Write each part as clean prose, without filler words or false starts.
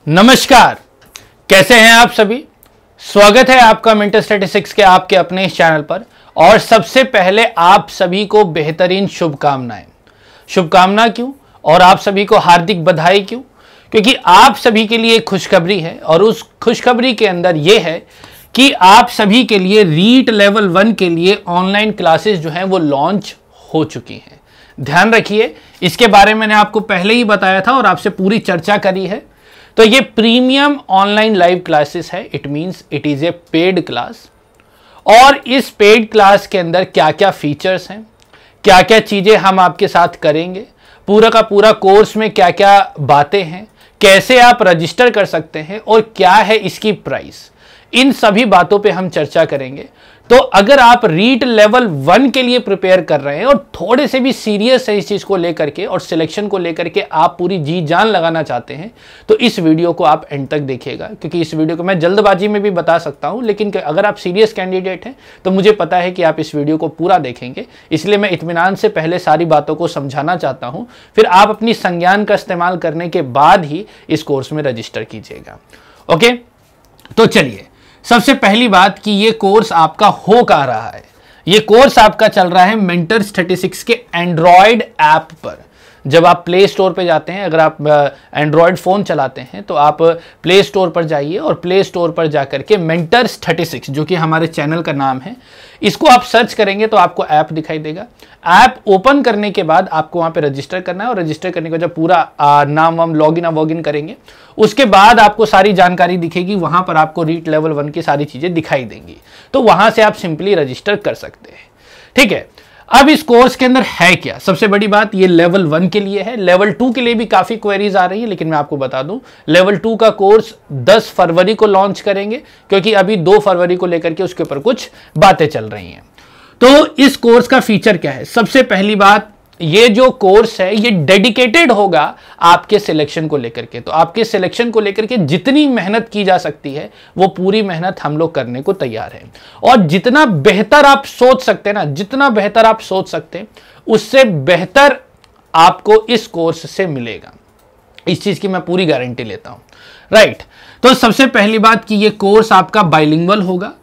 नमस्कार, कैसे हैं आप सभी। स्वागत है आपका मेंटल स्टैटिस्टिक्स के आपके अपने इस चैनल पर। और सबसे पहले आप सभी को बेहतरीन शुभकामनाएं। शुभकामना क्यों और आप सभी को हार्दिक बधाई क्यों? क्योंकि आप सभी के लिए एक खुशखबरी है और उस खुशखबरी के अंदर यह है कि आप सभी के लिए रीट लेवल 1 के लिए ऑनलाइन क्लासेस जो हैं वो लॉन्च हो चुकी हैं। ध्यान रखिए, इसके बारे में मैंने आपको पहले ही बताया था और आपसे पूरी चर्चा करी है। तो ये प्रीमियम ऑनलाइन लाइव क्लासेस है। It means it is a paid class. और इस पेड क्लास के अंदर क्या क्या फीचर्स हैं, क्या क्या चीजें हम आपके साथ करेंगे, पूरा का पूरा कोर्स में क्या क्या बातें हैं, कैसे आप रजिस्टर कर सकते हैं और क्या है इसकी प्राइस, इन सभी बातों पे हम चर्चा करेंगे। तो अगर आप रीट लेवल 1 के लिए प्रिपेयर कर रहे हैं और थोड़े से भी सीरियस है इस चीज को लेकर के और सिलेक्शन को लेकर के आप पूरी जी जान लगाना चाहते हैं, तो इस वीडियो को आप एंड तक देखिएगा। क्योंकि इस वीडियो को मैं जल्दबाजी में भी बता सकता हूं, लेकिन अगर आप सीरियस कैंडिडेट हैं तो मुझे पता है कि आप इस वीडियो को पूरा देखेंगे। इसलिए मैं इत्मीनान से पहले सारी बातों को समझाना चाहता हूं, फिर आप अपनी संज्ञान का इस्तेमाल करने के बाद ही इस कोर्स में रजिस्टर कीजिएगा। ओके, तो चलिए, सबसे पहली बात कि ये कोर्स आपका हो कहाँ रहा है। ये कोर्स आपका चल रहा है मेंटल स्टैटिस्टिक्स के एंड्रॉयड ऐप पर। जब आप प्ले स्टोर पे जाते हैं, अगर आप एंड्रॉयड फ़ोन चलाते हैं तो आप प्ले स्टोर पर जाइए और प्ले स्टोर पर जाकर के मेंटल स्टैटिस्टिक्स, जो कि हमारे चैनल का नाम है, इसको आप सर्च करेंगे तो आपको ऐप दिखाई देगा। ऐप ओपन करने के बाद आपको वहाँ पे रजिस्टर करना है और रजिस्टर करने के बाद जब पूरा नाम वाम लॉगिन करेंगे, उसके बाद आपको सारी जानकारी दिखेगी। वहाँ पर आपको रीट लेवल 1 की सारी चीज़ें दिखाई देंगी, तो वहाँ से आप सिंपली रजिस्टर कर सकते हैं। ठीक है, अब इस कोर्स के अंदर है क्या? सबसे बड़ी बात, ये लेवल 1 के लिए है। लेवल 2 के लिए भी काफ़ी क्वेरीज आ रही है, लेकिन मैं आपको बता दूं, लेवल 2 का कोर्स 10 फरवरी को लॉन्च करेंगे, क्योंकि अभी 2 फरवरी को लेकर के उसके ऊपर कुछ बातें चल रही हैं। तो इस कोर्स का फीचर क्या है? सबसे पहली बात, ये जो कोर्स है ये डेडिकेटेड होगा आपके सिलेक्शन को लेकर के। तो आपके सिलेक्शन को लेकर के जितनी मेहनत की जा सकती है वो पूरी मेहनत हम लोग करने को तैयार हैं। और जितना बेहतर आप सोच सकते हैं ना, जितना बेहतर आप सोच सकते हैं, उससे बेहतर आपको इस कोर्स से मिलेगा। इस चीज की मैं पूरी गारंटी लेता हूं। राइट, तो सबसे पहली बात कि ये कोर्स आपका बाइलिंगुअल होगा,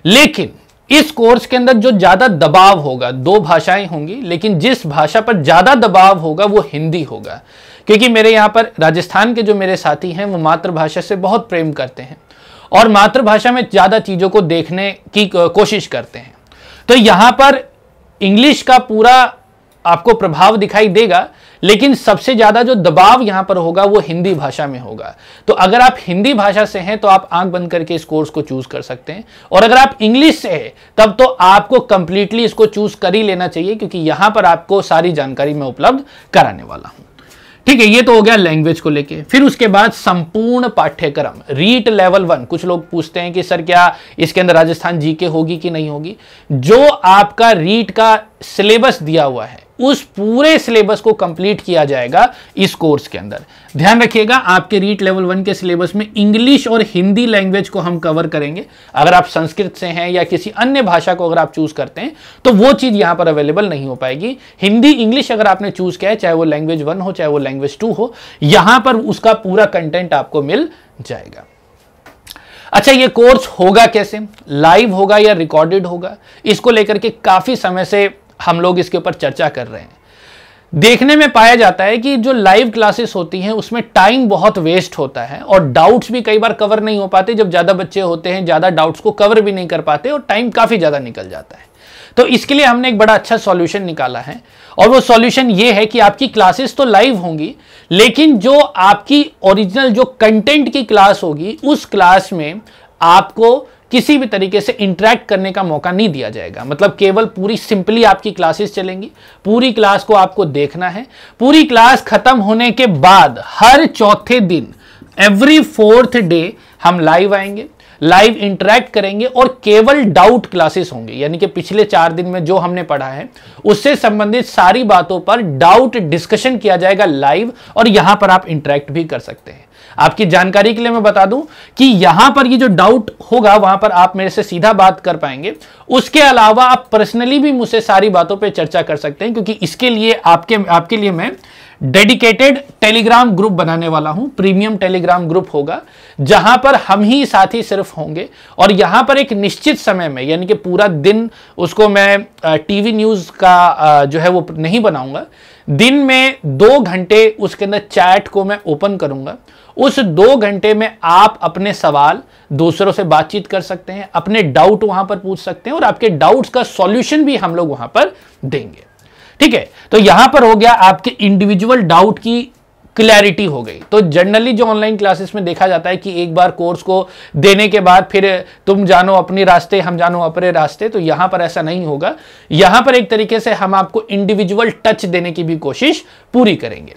लेकिन इस कोर्स के अंदर जो ज्यादा दबाव होगा, 2 भाषाएं होंगी, लेकिन जिस भाषा पर ज्यादा दबाव होगा वो हिंदी होगा। क्योंकि मेरे यहाँ पर राजस्थान के जो मेरे साथी हैं वो मातृभाषा से बहुत प्रेम करते हैं और मातृभाषा में ज्यादा चीजों को देखने की कोशिश करते हैं। तो यहाँ पर इंग्लिश का पूरा आपको प्रभाव दिखाई देगा, लेकिन सबसे ज्यादा जो दबाव यहां पर होगा वो हिंदी भाषा में होगा। तो अगर आप हिंदी भाषा से हैं तो आप आंख बंद करके इस कोर्स को चूज कर सकते हैं, और अगर आप इंग्लिश से हैं तब तो आपको कंप्लीटली इसको चूज कर ही लेना चाहिए, क्योंकि यहां पर आपको सारी जानकारी मैं उपलब्ध कराने वाला हूं। ठीक है, ये तो हो गया लैंग्वेज को लेके। फिर उसके बाद संपूर्ण पाठ्यक्रम रीट लेवल 1। कुछ लोग पूछते हैं कि सर क्या इसके अंदर राजस्थान जीके होगी कि नहीं होगी? जो आपका रीट का सिलेबस दिया हुआ है उस पूरे सिलेबस को कंप्लीट किया जाएगा इस कोर्स के अंदर। ध्यान रखिएगा, आपके रीट लेवल 1 के सिलेबस में इंग्लिश और हिंदी लैंग्वेज को हम कवर करेंगे। अगर आप संस्कृत से हैं या किसी अन्य भाषा को अगर आप चूज करते हैं तो वो चीज यहां पर अवेलेबल नहीं हो पाएगी। हिंदी इंग्लिश अगर आपने चूज किया है, चाहे वो लैंग्वेज 1 हो चाहे वो लैंग्वेज 2 हो, यहां पर उसका पूरा कंटेंट आपको मिल जाएगा। अच्छा, ये कोर्स होगा कैसे? लाइव होगा या रिकॉर्डेड होगा? इसको लेकर के काफी समय से हम लोग इसके ऊपर चर्चा कर रहे हैं। देखने में पाया जाता है कि जो लाइव क्लासेस होती हैं उसमें टाइम बहुत वेस्ट होता है और डाउट्स भी कई बार कवर नहीं हो पाते। जब ज्यादा बच्चे होते हैं, ज्यादा डाउट्स को कवर भी नहीं कर पाते और टाइम काफी ज्यादा निकल जाता है। तो इसके लिए हमने एक बड़ा अच्छा सॉल्यूशन निकाला है, और वो सॉल्यूशन ये है कि आपकी क्लासेस तो लाइव होंगी, लेकिन जो आपकी ओरिजिनल जो कंटेंट की क्लास होगी उस क्लास में आपको किसी भी तरीके से इंटरेक्ट करने का मौका नहीं दिया जाएगा। मतलब केवल पूरी सिंपली आपकी क्लासेस चलेंगी, पूरी क्लास को आपको देखना है। पूरी क्लास खत्म होने के बाद हर चौथे दिन, एवरी 4th डे, हम लाइव आएंगे, लाइव इंटरेक्ट करेंगे और केवल डाउट क्लासेस होंगे। यानी कि पिछले 4 दिन में जो हमने पढ़ा है उससे संबंधित सारी बातों पर डाउट डिस्कशन किया जाएगा लाइव, और यहां पर आप इंटरेक्ट भी कर सकते हैं। आपकी जानकारी के लिए मैं बता दूं कि यहां पर ये जो डाउट होगा वहां पर आप मेरे से सीधा बात कर पाएंगे। उसके अलावा आप पर्सनली भी मुझसे सारी बातों पे चर्चा कर सकते हैं, क्योंकि इसके लिए आपके लिए मैं डेडिकेटेड टेलीग्राम ग्रुप बनाने वाला हूं, प्रीमियम टेलीग्राम ग्रुप होगा जहां पर हम ही साथी सिर्फ होंगे और यहां पर एक निश्चित समय में, यानी कि पूरा दिन उसको मैं टीवी न्यूज का जो है वो नहीं बनाऊंगा। दिन में 2 घंटे उसके अंदर चैट को मैं ओपन करूंगा। उस 2 घंटे में आप अपने सवाल दूसरों से बातचीत कर सकते हैं, अपने डाउट वहां पर पूछ सकते हैं और आपके डाउट्स का सॉल्यूशन भी हम लोग वहां पर देंगे। ठीक है, तो यहां पर हो गया आपके इंडिविजुअल डाउट की क्लैरिटी हो गई। तो जनरली जो ऑनलाइन क्लासेस में देखा जाता है कि एक बार कोर्स को देने के बाद फिर तुम जानो अपने रास्ते, हम जानो अपने रास्ते, तो यहां पर ऐसा नहीं होगा। यहां पर एक तरीके से हम आपको इंडिविजुअल टच देने की भी कोशिश पूरी करेंगे।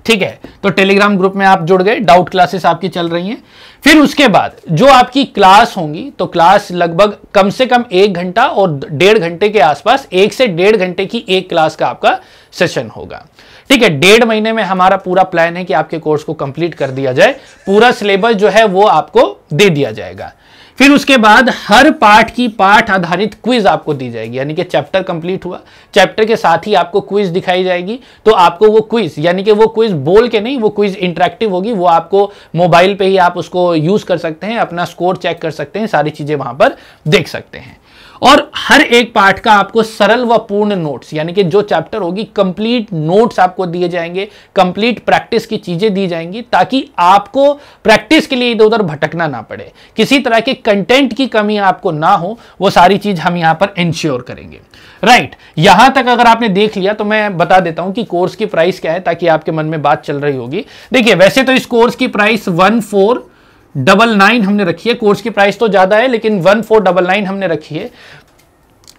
ठीक है, तो टेलीग्राम ग्रुप में आप जुड़ गए, डाउट क्लासेस आपकी चल रही हैं। फिर उसके बाद जो आपकी क्लास होंगी, तो क्लास लगभग कम से कम 1 घंटा और 1.5 घंटे के आसपास, 1 से 1.5 घंटे की एक क्लास का आपका सेशन होगा। ठीक है, 1.5 महीने में हमारा पूरा प्लान है कि आपके कोर्स को कंप्लीट कर दिया जाए, पूरा सिलेबस जो है वो आपको दे दिया जाएगा। फिर उसके बाद हर पार्ट की पाठ आधारित क्विज आपको दी जाएगी, यानी कि चैप्टर कंप्लीट हुआ, चैप्टर के साथ ही आपको क्विज दिखाई जाएगी। तो आपको वो क्विज, यानी कि वो क्विज बोल के नहीं, वो क्विज इंटरेक्टिव होगी, वो आपको मोबाइल पे ही आप उसको यूज कर सकते हैं, अपना स्कोर चेक कर सकते हैं, सारी चीजें वहां पर देख सकते हैं। और हर एक पार्ट का आपको सरल व पूर्ण नोट्स, यानी कि जो चैप्टर होगी कंप्लीट नोट्स आपको दिए जाएंगे, कंप्लीट प्रैक्टिस की चीजें दी जाएंगी, ताकि आपको प्रैक्टिस के लिए इधर उधर भटकना ना पड़े, किसी तरह के कंटेंट की कमी आपको ना हो, वो सारी चीज हम यहां पर इंश्योर करेंगे। राइट, यहां तक अगर आपने देख लिया तो मैं बता देता हूं कि कोर्स की प्राइस क्या है, ताकि आपके मन में बात चल रही होगी। देखिए, वैसे तो इस कोर्स की प्राइस 1499 हमने रखी है, कोर्स की प्राइस तो ज्यादा है लेकिन 1499 हमने रखी है।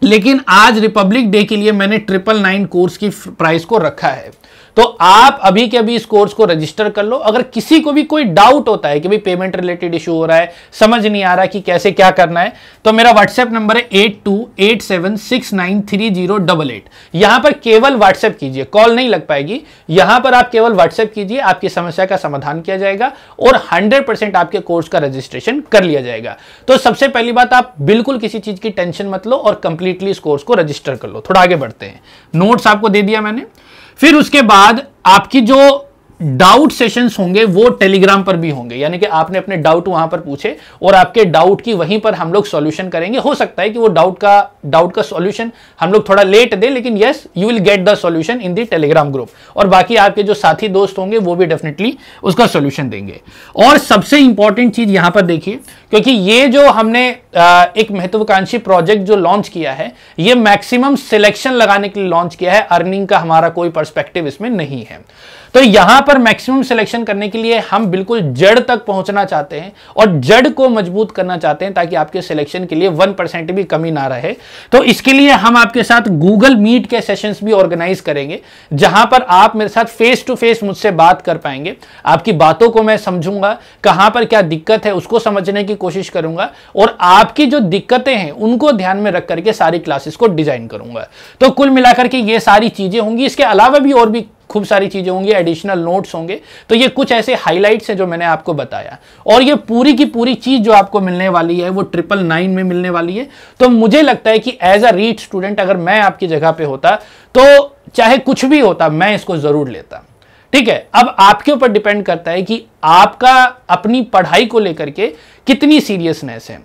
लेकिन आज रिपब्लिक डे के लिए मैंने 999 कोर्स की प्राइस को रखा है। तो आप अभी के अभी इस कोर्स को रजिस्टर कर लो। अगर किसी को भी कोई डाउट होता है कि भाई पेमेंट रिलेटेड इशू हो रहा है, समझ नहीं आ रहा कि कैसे क्या करना है, तो मेरा व्हाट्सएप नंबर है 8287693088। यहां पर केवल व्हाट्सएप कीजिए, कॉल नहीं लग पाएगी। यहां पर आप केवल व्हाट्सएप कीजिए, आपकी समस्या का समाधान किया जाएगा और 100% आपके कोर्स का रजिस्ट्रेशन कर लिया जाएगा। तो सबसे पहली बात, आप बिल्कुल किसी चीज की टेंशन मत लो और कंप्लीटली इस कोर्स को रजिस्टर कर लो। थोड़ा आगे बढ़ते हैं, नोट्स आपको दे दिया मैंने। फिर उसके बाद आपकी जो डाउट सेशंस होंगे वो टेलीग्राम पर भी होंगे, यानी कि आपने अपने डाउट वहां पर पूछे और आपके डाउट की वहीं पर हम लोग सॉल्यूशन करेंगे। हो सकता है कि वो डाउट का सॉल्यूशन हम लोग थोड़ा लेट दे, लेकिन yes, you will get the solution in the Telegram group. और बाकी आपके जो साथी दोस्त होंगे वो भी डेफिनेटली उसका सॉल्यूशन देंगे। और सबसे इंपॉर्टेंट चीज यहां पर देखिए, क्योंकि ये जो हमने एक महत्वाकांक्षी प्रोजेक्ट जो लॉन्च किया है, ये मैक्सिमम सिलेक्शन लगाने के लिए लॉन्च किया है, अर्निंग का हमारा कोई पर्सपेक्टिव इसमें नहीं है। तो यहां पर मैक्सिमम सिलेक्शन करने के लिए हम बिल्कुल जड़ तक पहुंचना चाहते हैं और जड़ को मजबूत करना चाहते हैं, ताकि आपके सिलेक्शन के लिए 1% भी कमी ना रहे। तो इसके लिए हम आपके साथ गूगल मीट के सेशंस भी ऑर्गेनाइज करेंगे, जहां पर आप मेरे साथ फेस टू फेस मुझसे बात कर पाएंगे। आपकी बातों को मैं समझूंगा, कहां पर क्या दिक्कत है उसको समझने की कोशिश करूंगा और आपकी जो दिक्कतें हैं उनको ध्यान में रख करके सारी क्लासेस को डिजाइन करूंगा। तो कुल मिलाकर के ये सारी चीजें होंगी। इसके अलावा भी और भी खूब सारी चीजें होंगी, एडिशनल नोट्स होंगे। तो ये कुछ ऐसे हाइलाइट्स हैं जो मैंने आपको बताया, और ये पूरी की पूरी चीज जो आपको मिलने वाली है वो 999 में मिलने वाली है। तो मुझे लगता है कि एज अ रीट स्टूडेंट अगर मैं आपकी जगह पे होता तो चाहे कुछ भी होता, मैं इसको जरूर लेता। ठीक है, अब आपके ऊपर डिपेंड करता है कि आपका अपनी पढ़ाई को लेकर के कितनी सीरियसनेस है।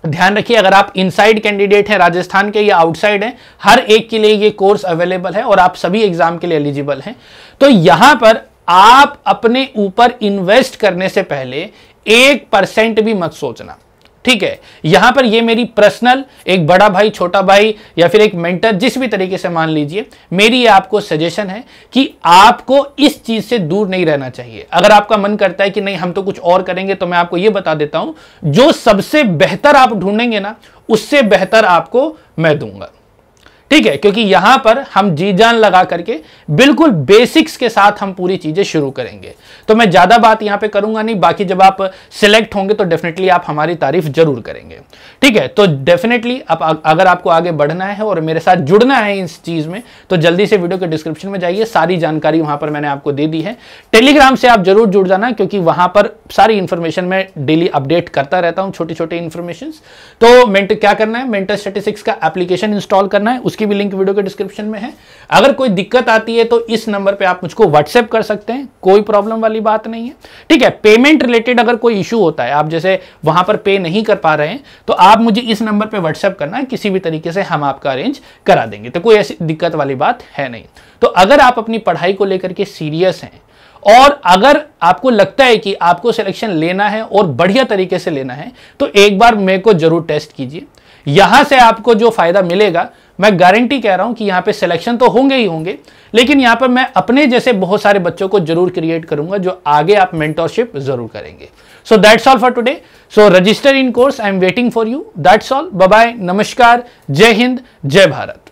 ध्यान रखिए, अगर आप इनसाइड कैंडिडेट हैं राजस्थान के या आउटसाइड हैं, हर एक के लिए ये कोर्स अवेलेबल है और आप सभी एग्जाम के लिए एलिजिबल हैं। तो यहां पर आप अपने ऊपर इन्वेस्ट करने से पहले 1% भी मत सोचना। ठीक है, यहां पर ये मेरी पर्सनल, एक बड़ा भाई, छोटा भाई या फिर एक मेंटर, जिस भी तरीके से मान लीजिए, मेरी ये आपको सजेशन है कि आपको इस चीज से दूर नहीं रहना चाहिए। अगर आपका मन करता है कि नहीं हम तो कुछ और करेंगे, तो मैं आपको ये बता देता हूं, जो सबसे बेहतर आप ढूंढेंगे ना, उससे बेहतर आपको मैं दूंगा। ठीक है, क्योंकि यहां पर हम जी जान लगा करके बिल्कुल बेसिक्स के साथ हम पूरी चीजें शुरू करेंगे। तो मैं ज्यादा बात यहां पे करूंगा नहीं, बाकी जब आप सिलेक्ट होंगे तो डेफिनेटली आप हमारी तारीफ जरूर करेंगे। ठीक है, तो डेफिनेटली अगर आपको आगे बढ़ना है और मेरे साथ जुड़ना है इस चीज में, तो जल्दी से वीडियो के डिस्क्रिप्शन में जाइए, सारी जानकारी वहां पर मैंने आपको दे दी है। टेलीग्राम से आप जरूर जुड़ जाना, क्योंकि वहां पर सारी इंफॉर्मेशन मैं डेली अपडेट करता रहता हूं, छोटी छोटी इंफॉर्मेशन। तो क्या करना है, मेंटर स्टैटिस्टिक्स का एप्लीकेशन इंस्टॉल करना है, उसकी उसकी भी लिंक वीडियो के डिस्क्रिप्शन में है। अगर कोई दिक्कत आती है तो इस नंबर पे आप मुझको व्हाट्सएप कर सकते हैं, कोई प्रॉब्लम वाली बात नहीं है, ठीक है। पेमेंट रिलेटेड अगर कोई इशू होता है, आप जैसे वहां पर पे नहीं कर पा रहे हैं, तो आप मुझे इस नंबर पे व्हाट्सएप करना है, किसी भी तरीके से हम आपका अरेंज करा देंगे, तो कोई ऐसी दिक्कत वाली बात है नहीं। तो अगर आप अपनी पढ़ाई को लेकर के सीरियस हैं और अगर आपको लगता है कि आपको सिलेक्शन लेना है और बढ़िया तरीके से लेना है, तो एक बार मेरे को जरूर टेस्ट कीजिए। यहां से आपको जो फायदा मिलेगा, मैं गारंटी कह रहा हूं कि यहां पे सिलेक्शन तो होंगे ही होंगे, लेकिन यहां पर मैं अपने जैसे बहुत सारे बच्चों को जरूर क्रिएट करूंगा जो आगे आप मेंटरशिप जरूर करेंगे। So that's all for today. So register in course, I am waiting for you. That's all, bye bye, नमस्कार, जय हिंद, जय भारत।